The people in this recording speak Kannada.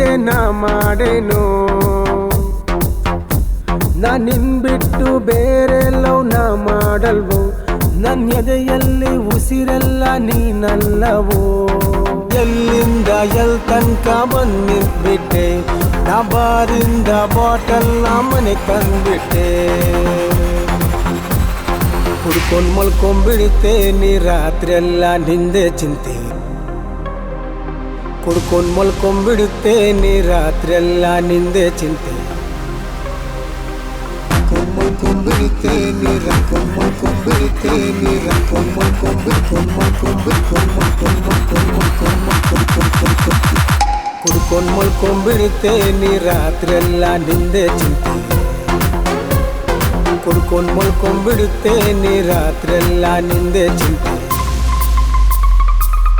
ಚಿಂತೆ ನಾ ಮಾಡೇನು ನಿನ್ ಬಿಟ್ಟು ಬೇರೆ ಲವ್ ನಾ ಮಾಡಲ್ವೋ ನನ್ನ ಎದೆಯಲ್ಲಿ ಉಸಿರೆಲ್ಲ ನೀನಲ್ಲವೋ ಎಲ್ಲಿಂದ ಎಲ್ ತನಕ ಬಂದ್ ನಿಂತ್ಬಿಟ್ಟೆ ನಾ ಬಾರಿಂದ ಬಾಟಲ್ ಮನೆ ತಂದ್ಬಿಟ್ಟೆ ಕುಡ್ಕೊಂಡ್ ಮಲ್ಕೊಂಡ್ಬಿಡುತ್ತೆ ನೀ ರಾತ್ರಿ ಎಲ್ಲ ನಿಂದೆ ಚಿಂತೆ ಕುಡ್ಕೊಂಡ್ ಮಲ್ಕೊಂಡ್ಬಿಡುತ್ತೆ ನೀ ರಾತ್ರಿ ಎಲ್ಲ ನಿಂದೆ ಚಿಂತೆ Converte mira como converte mira como ಕುಡ್ಕೊಂಡ್ ಮಲ್ಕೊಂಡ್ಬಿಡುತ್ತೆ ನೀ ರಾತ್ರಿ ಎಲ್ಲ ನಿಂದೆ ಚಿಂತೆ ಕುಡ್ಕೊಂಡ್ ಮಲ್ಕೊಂಡ್ಬಿಡುತ್ತೆ ನೀ ರಾತ್ರಿ ಎಲ್ಲ ನಿಂದೆ ಚಿಂತೆ